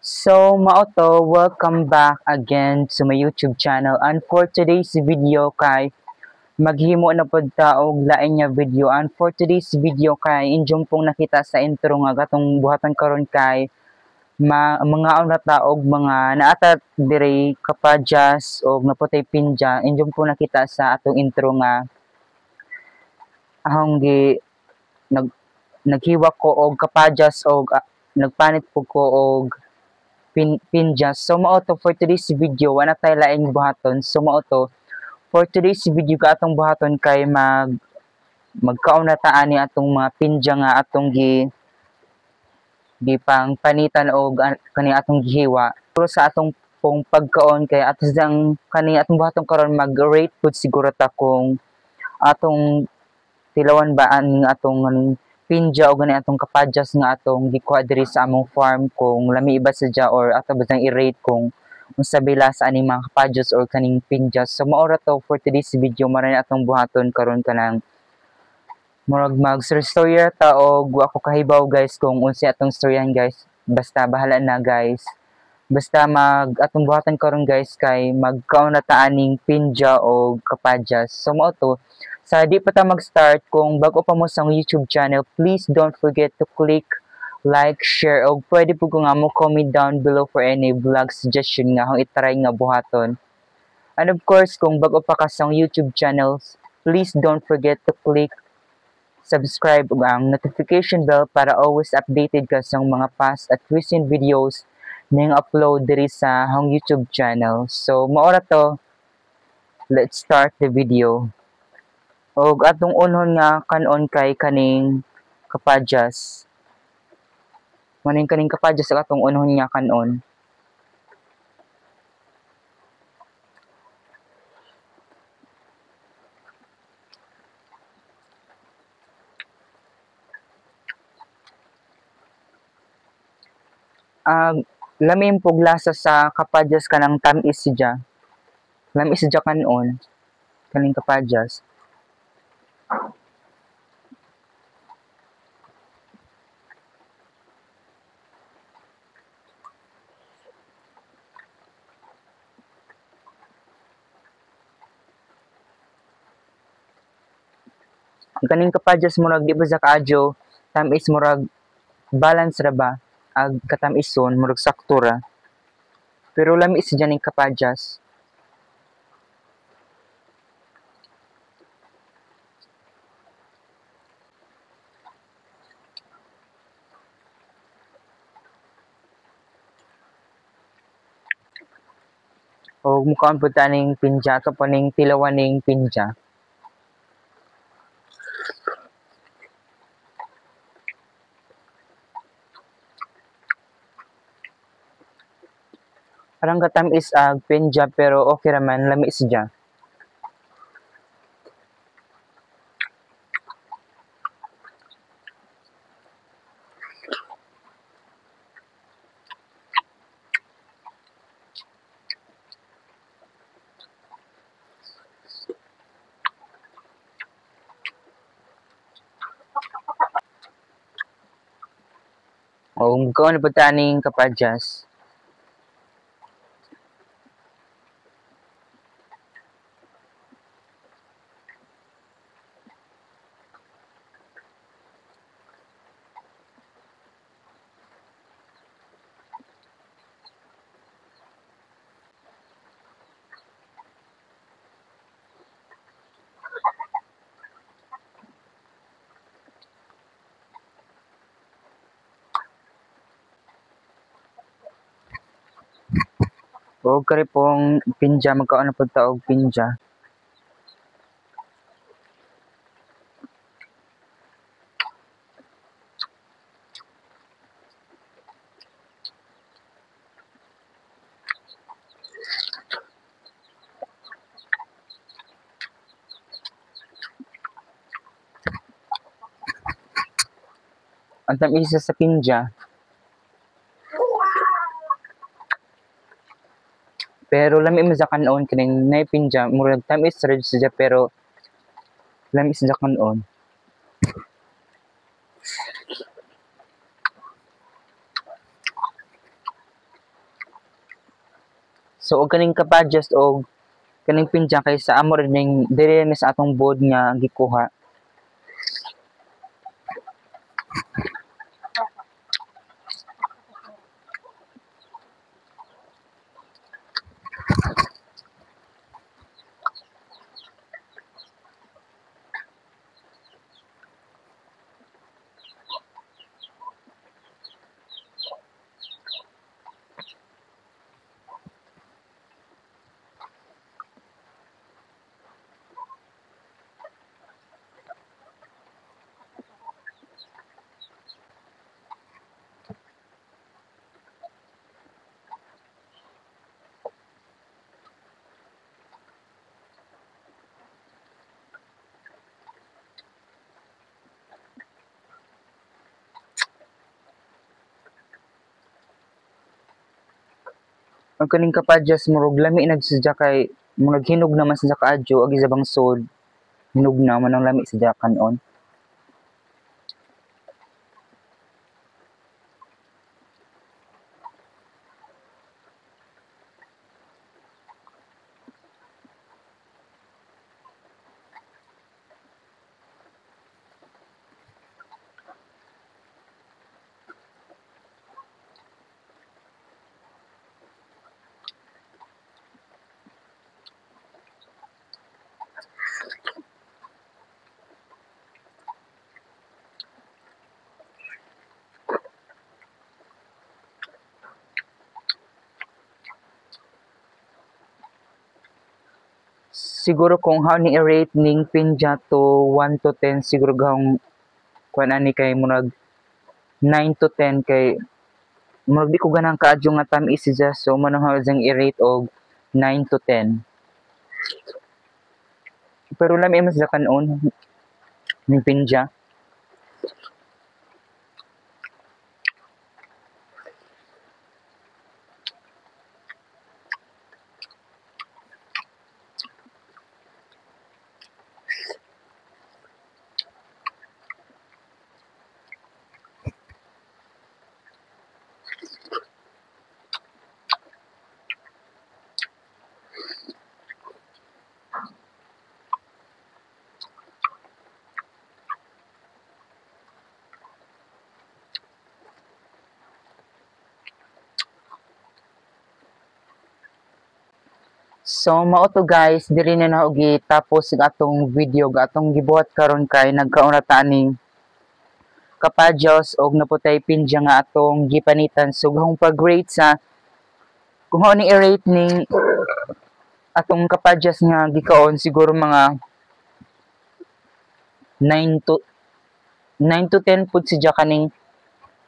So, Maoto, welcome back again to my YouTube channel. And for today's video kay maghimo na pod ta og lain nga video. And for today's video kay injong pong nakita sa intro nga gatong buhatan karon kay mga una ta og mga naata dire kapadyas og naputay pinja. Injong pong nakita sa atong intro nga ahong naghiwa ko og kapadyas og nagpanit po ko og pinjas. So mao to for today's video wala tay laing buhaton. So mao to for today's video ka atong buhaton kay magkaon na ta ani atong mga pinja nga atong pang panitan og kani atong gihiwa. Pero sa atong pong pagkaon kay atos dang kani atong buhaton karon mag-rate pud siguro ta kung atong tilawan ba ang atong pinja o gani atong kapadyas nga atong gikuha diri sa among farm kung lami ba sadya or ato ba i-rate kung unsa bila sa aning mga kapadyas or kaning pinjas. So mao ra to for today's video maray atong buhaton karon kanang murag mag-storya ta og wa ko kahibaw guys kung unsa atong storyahan guys. Basta bahala na guys. Basta atong buhatan karon guys kay magkaon na ta aning pinja o kapadyas. So mao to sa di pa ta mag-start, kung bago pa mo sa YouTube channel, please don't forget to click like, share, o pwede po ko nga mo comment down below for any vlog suggestion nga kung itaray nga buhaton. And of course, kung bago pa ka sa YouTube channels, please don't forget to click subscribe ug ang notification bell para always updated ka sa mga past at recent videos na upload diri sa hang YouTube channel. So, maora to, let's start the video. Og atong unhon nga kanon kay kaning kapadyas. Maning kaning kapadyas atong unhon nga kanon. Lamin pog lasa sa kapadyas kanang tamis siya. Lamis siya kanon kaning kapadyas. Kaning kapadyas murag di ba sa kaadyo tamis murag balance ra ba ag katamison murag sakto ra. Pero lamis siya ning kapadyas. O mukhaan po taning pinja ito po ning tilawan ning pinja. Parang katamis ag pinja pero okay raman lamis siya. O magkaon po taning kapadyas. O kari pong pinja magkaon na po ta og pinja. Ang tamis sa pinja. Pero lami mo sa kanon kining naipinja murag tamis ra siya pero lami sa kanon. So og kaning kapadyas og kaning pinja kay sa amo rin ning diri ni sa atong board nga gikuha. Ang kaning kapadyas murag lami nagsadya kay murag hinog naman sa kaadyo ag isa bangsod. Hinog naman ang lami sadya kanon. Siguro kung how ni i-rate ning pinja to 1 to 10 siguro gahong kuan ani kay murag 9 to 10 kay murag di ko ganang kaadyo nga tamis siya so manang jang i-rate og 9 to 10. Pero lami mas sa kanon ning pinja. So mao to guys, diri na na og tapos ang atong video ga atong gibuhat karon kay nagkaon na ta ning kapadyos og naputay pinja nga atong gipanitan so gahong pag-rate sa kung ano ni i-rate ning atong kapadyos nga gikaon siguro mga 9 to 10 pud siya kaning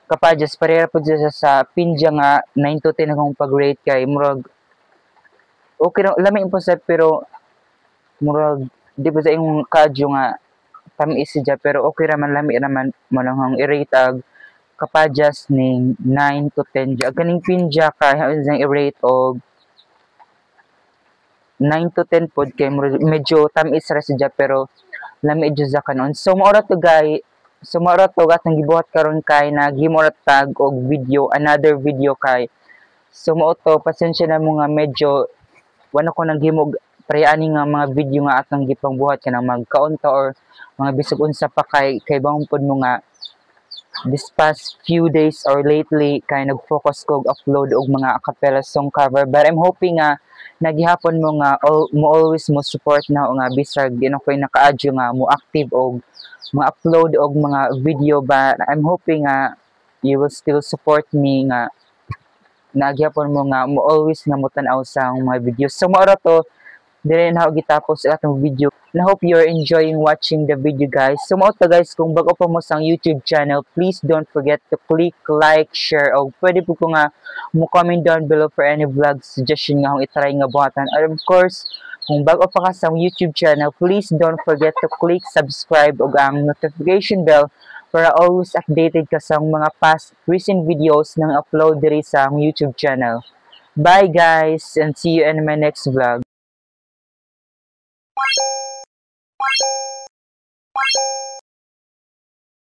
kapadyos pareha pud siya sa pinja nga 9 to 10 akong pag-rate kay murag okay ra lami po sa pero murag di ba sa imong kadyo nga tamis siya pero okay ra man lami naman mo lang i-rate ag kapadyas ning 9 to 10 diya kaning pinja kay ang i-rate og 9 to 10 pod kay medyo tamis ra siya pero lami jud sa kanon so maura to guys so maura to atong gibuhat karon kay naghimo ra tag og video another video kay so mao to pasensya na mo nga medyo wala ko naghimog pre-ani nga mga video nga atong gipangbuhat kanang magkaon ta or mga bisag unsa pa kay bang pod mo nga this past few days or lately kay nag-focus ko upload og mga acapella song cover but I'm hoping nga nagihapon mo nga mo always mo support na nga bisag di na koy nakaadyo nga mo active og mga upload og mga video ba I'm hoping nga you will still support me nga nagyapon mo nga mo always nga mo tan-aw sa mga videos. So maura to dire na gitapos sa atong video. I hope you're enjoying watching the video guys. So mao to guys kung bago pa mo sa YouTube channel, please don't forget to click like, share og pwede po ko nga mo comment down below for any vlog suggestion nga akong i-try nga buhatan. And of course, kung bago pa ka sa YouTube channel, please don't forget to click subscribe og ang notification bell para always updated ka sa mga past recent videos ng upload diri sa YouTube channel. Bye guys and see you in my next vlog.